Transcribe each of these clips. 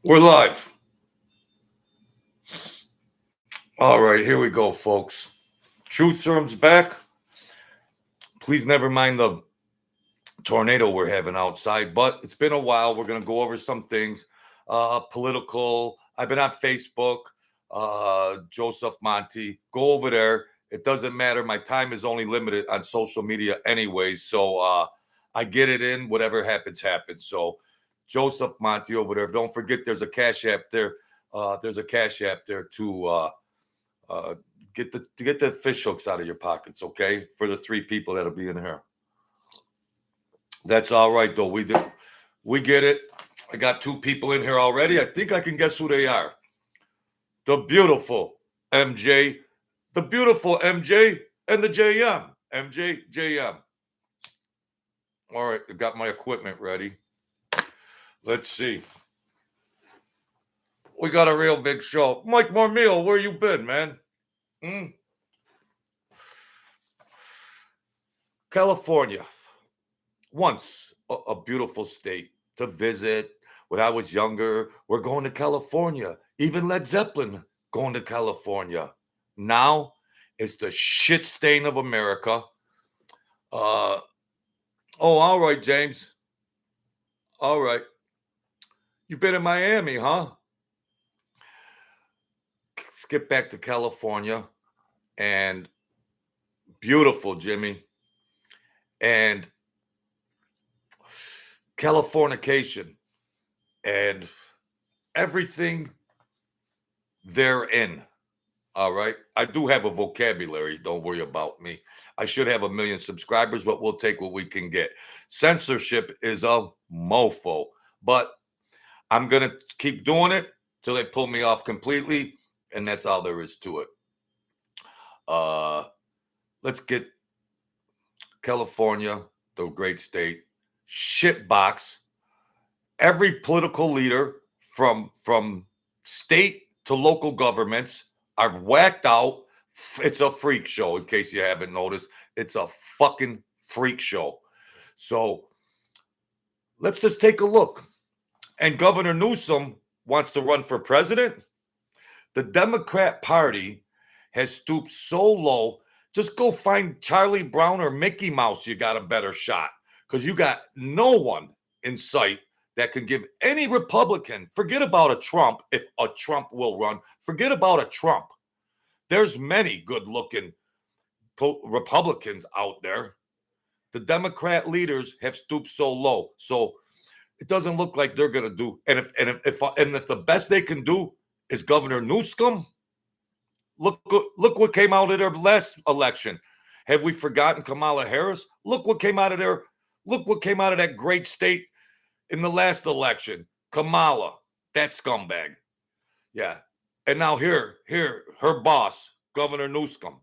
We're live. All right, here we go, folks. Truth Serum's back. Please never mind the tornado we're having outside, but it's been a while. We're going to go over some things. Political. I've been on Facebook. Joseph Monty. Go over there. It doesn't matter. My time is only limited on social media anyways. So I get it in. Whatever happens, happens. So Joseph Monty over there. Don't forget there's a Cash App there. There's a Cash App there to get the fish hooks out of your pockets, okay? For the 3 people that'll be in here. That's all right though. We get it. I got 2 people in here already. I think I can guess who they are. The beautiful MJ, the beautiful MJ, and the JM. MJ, JM. All right, I got my equipment ready. Let's see. We got a real big show. Mike Marmille, where you been, man? California. Once a beautiful state to visit. When I was younger, we're going to California. Even Led Zeppelin going to California. Now it's the shit stain of America. Oh, all right, James. All right. You've been in Miami, huh? Let's get back to California. And beautiful, Jimmy. And Californication. And everything therein. All right. I do have a vocabulary. Don't worry about me. I should have 1 million subscribers, but we'll take what we can get. Censorship is a mofo, but I'm going to keep doing it till they pull me off completely. And that's all there is to it. Let's get California, the great state, shitbox. Every political leader from state to local governments are whacked out. It's a freak show, in case you haven't noticed. It's a fucking freak show. So let's just take a look. And Governor Newsom wants to run for president. The Democrat Party has stooped so low. Just go find Charlie Brown or Mickey Mouse. You got a better shot, because you got no one in sight that can give any Republican, forget about a Trump, if a Trump will run, forget about a Trump. There's many good-looking Republicans out there. The Democrat leaders have stooped so low. So it doesn't look like they're going to do. And if the best they can do is Governor Newsom, look what came out of their last election. Have we forgotten Kamala Harris? Look what came out of there. Look what came out of that great state in the last election. Kamala, that scumbag. Yeah. And now here, her boss, Governor Newsom.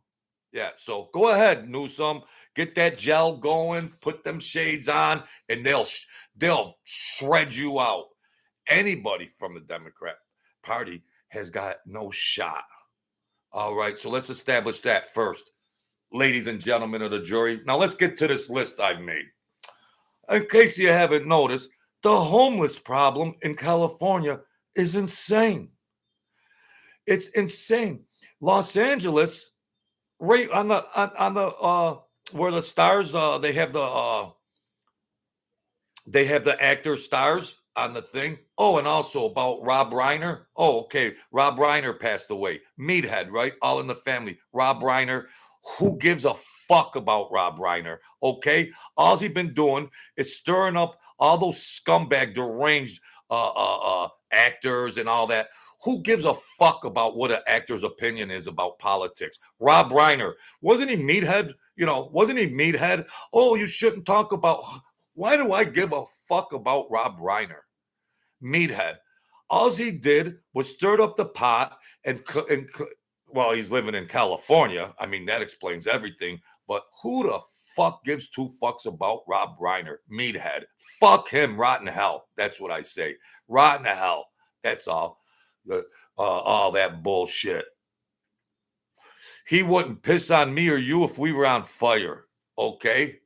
Yeah. So go ahead, Newsom. Get that gel going. Put them shades on, and they'll shred you out. Anybody from the Democrat Party has got no shot. All right. So let's establish that first, ladies and gentlemen of the jury. Now let's get to this list I've made. In case you haven't noticed, the homeless problem in California is insane. It's insane. Los Angeles, right on the where the stars they have the actor stars on the thing. Oh, and also about Rob Reiner. Oh, okay. Rob Reiner passed away. Meathead, right? All in the family. Rob Reiner. Who gives a fuck about Rob Reiner? Okay. All he's been doing is stirring up all those scumbag, deranged actors and all that. Who gives a fuck about what an actor's opinion is about politics? Rob Reiner. Wasn't he Meathead? Wasn't he Meathead? Oh, you shouldn't talk about. Why do I give a fuck about Rob Reiner? Meathead. All he did was stirred up the pot and well, he's living in California. I mean, that explains everything. But who the fuck gives 2 fucks about Rob Reiner? Meathead. Fuck him. Rotten hell. That's what I say. Rotten hell. That's all. All that bullshit. He wouldn't piss on me or you if we were on fire. Okay?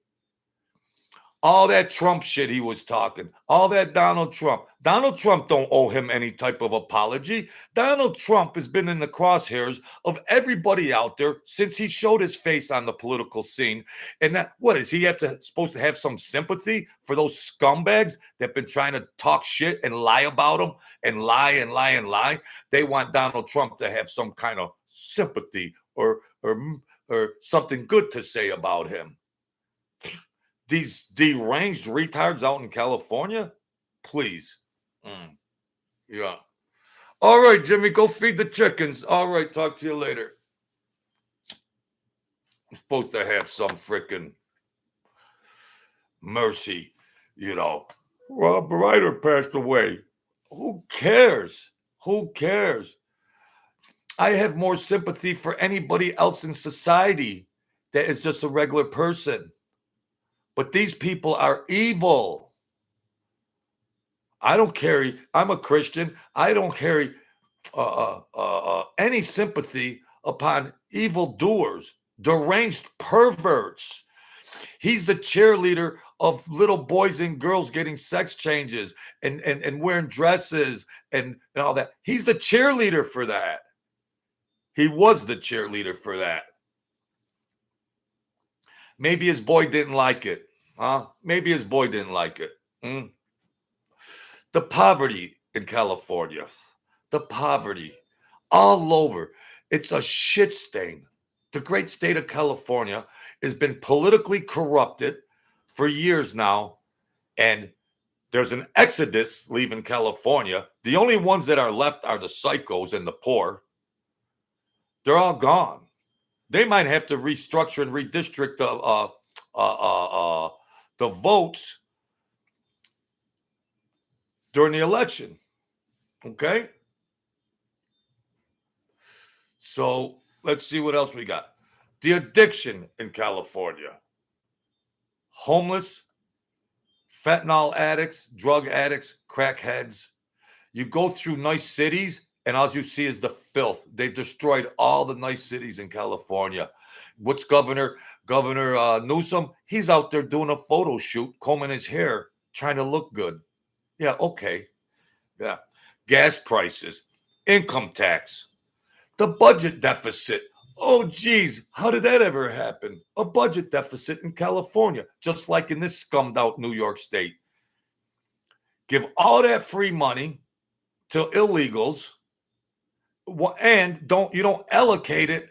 All that Trump shit he was talking, all that Donald Trump. Donald Trump don't owe him any type of apology. Donald Trump has been in the crosshairs of everybody out there since he showed his face on the political scene. And that, what is he supposed to have some sympathy for those scumbags that been trying to talk shit and lie about him and lie and lie and lie? They want Donald Trump to have some kind of sympathy or something good to say about him. These deranged retards out in California, please. Yeah. All right, Jimmy, go feed the chickens. All right, talk to you later. I'm supposed to have some freaking mercy, you know. Rob Ryder passed away. Who cares? Who cares? I have more sympathy for anybody else in society that is just a regular person. But these people are evil. I don't carry, I'm a Christian. I don't carry any sympathy upon evildoers, deranged perverts. He's the cheerleader of little boys and girls getting sex changes and wearing dresses and all that. He's the cheerleader for that. He was the cheerleader for that. Maybe his boy didn't like it. Maybe his boy didn't like it. The poverty in California, the poverty all over. It's a shit stain. The great state of California has been politically corrupted for years now, and there's an exodus leaving California. The only ones that are left are the psychos and the poor. They're all gone. They might have to restructure and redistrict the votes during the election. Okay? So let's see what else we got. The addiction in California. Homeless, fentanyl addicts, drug addicts, crackheads. You go through nice cities, and all you see is the filth. They've destroyed all the nice cities in California. What's Governor Newsom? He's out there doing a photo shoot, combing his hair, trying to look good. Yeah, okay. Yeah. Gas prices, income tax, the budget deficit. Oh, geez, how did that ever happen? A budget deficit in California, just like in this scummed out New York State. Give all that free money to illegals, and you don't allocate it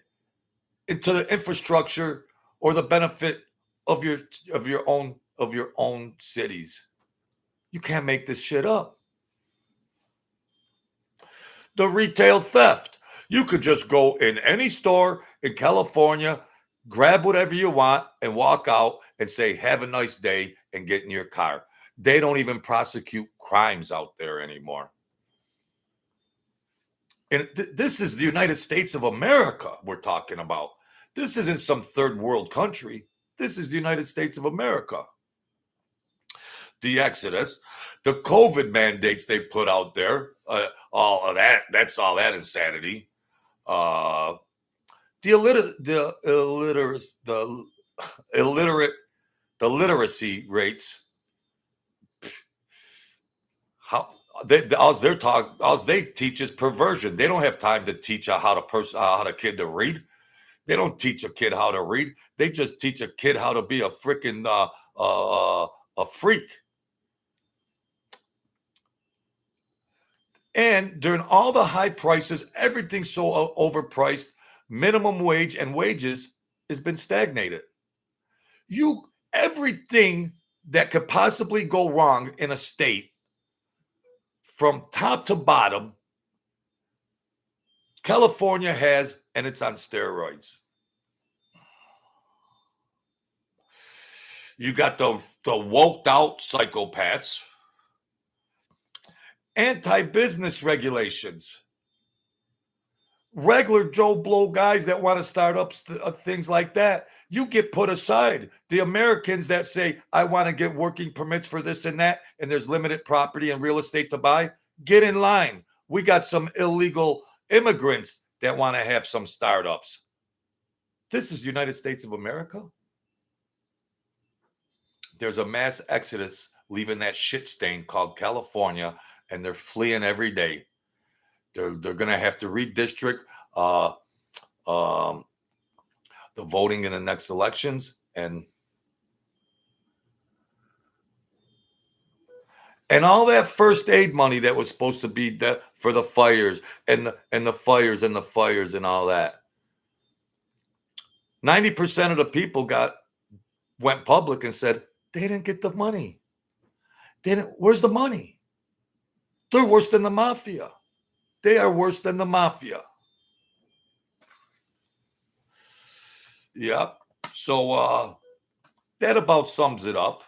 into the infrastructure or the benefit of your own cities. You can't make this shit up. The retail theft. You could just go in any store in California, grab whatever you want, and walk out and say, have a nice day, and get in your car. They don't even prosecute crimes out there anymore. And this is the United States of America we're talking about. This isn't some third world country. This is the United States of America. The exodus, the COVID mandates they put out there, all of that, that's all that insanity. The literacy rates. All they teach is perversion. They don't have time to teach how a kid to read. They don't teach a kid how to read. They just teach a kid how to be a freaking a freak. And during all the high prices, everything's so overpriced. Minimum wage and wages has been stagnated. Everything that could possibly go wrong in a state, from top to bottom, California has, and it's on steroids. You got the woked out psychopaths, anti-business regulations, regular Joe Blow guys that want to start up things like that. You get put aside. The Americans that say, I want to get working permits for this and that, and there's limited property and real estate to buy, get in line. We got some illegal immigrants that want to have some startups. This is the United States of America. There's a mass exodus leaving that shit stain called California, and they're fleeing every day. They're gonna have to redistrict uh, um, the voting in the next elections, and all that first aid money that was supposed to be for the fires and the fires and the fires and all that. 90% of the people went public and said they didn't get the money. Where's the money? They're worse than the mafia. They are worse than the mafia. Yep. So that about sums it up.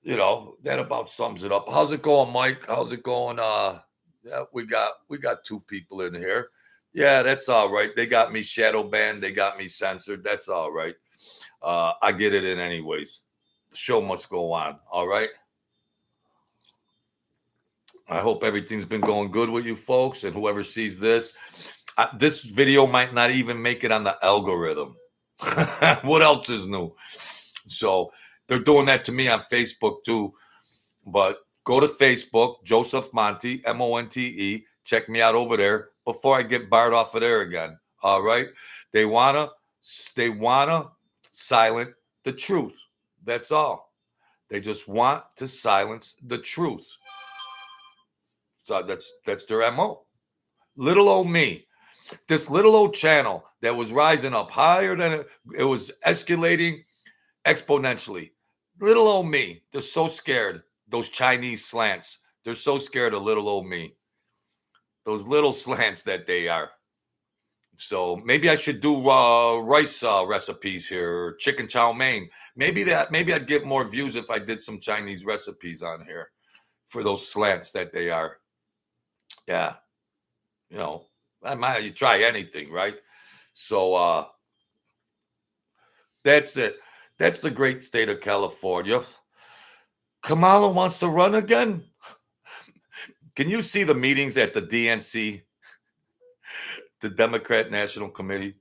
That about sums it up. How's it going, Mike? How's it going? Yeah, we got two people in here. Yeah, that's all right. They got me shadow banned. They got me censored. That's all right. I get it in anyways. The show must go on. All right. I hope everything's been going good with you folks, and whoever sees this. This video might not even make it on the algorithm. What else is new? So they're doing that to me on Facebook too. But go to Facebook, Joseph Monte, Monte. Check me out over there before I get barred off of there again. All right. They wanna silence the truth. That's all. They just want to silence the truth. So that's their MO. Little old me. This little old channel that was rising up higher than it was escalating exponentially. Little old me. They're so scared. Those Chinese slants. They're so scared of little old me. Those little slants that they are. So maybe I should do rice recipes here, or chicken chow mein. Maybe I'd get more views if I did some Chinese recipes on here for those slants that they are. Yeah. You try anything, right? So that's it. That's the great state of California. Kamala wants to run again. Can you see the meetings at the DNC, the Democrat National Committee,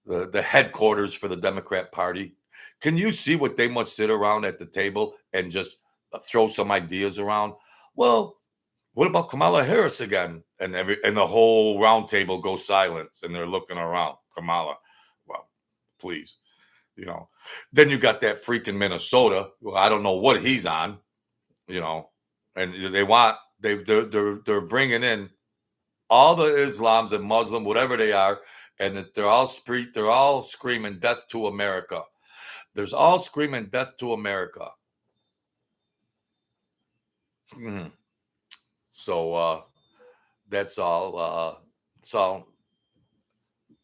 the headquarters for the Democrat Party? Can you see what they must sit around at the table and just throw some ideas around? Well, what about Kamala Harris again? And the whole round table goes silent, and they're looking around. Kamala, well, please, Then you got that freak in Minnesota. Well, I don't know what he's on, and they're bringing in all the Islams and Muslim, whatever they are, and they're all screaming death to America. There's all screaming death to America. Mm-hmm. So that's all.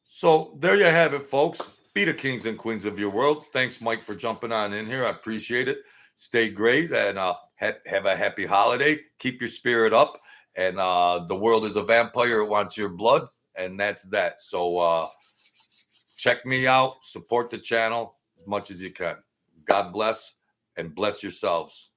So there you have it, folks. Be the kings and queens of your world. Thanks, Mike, for jumping on in here. I appreciate it. Stay great and have a happy holiday. Keep your spirit up. And the world is a vampire. It wants your blood. And that's that. So check me out. Support the channel as much as you can. God bless and bless yourselves.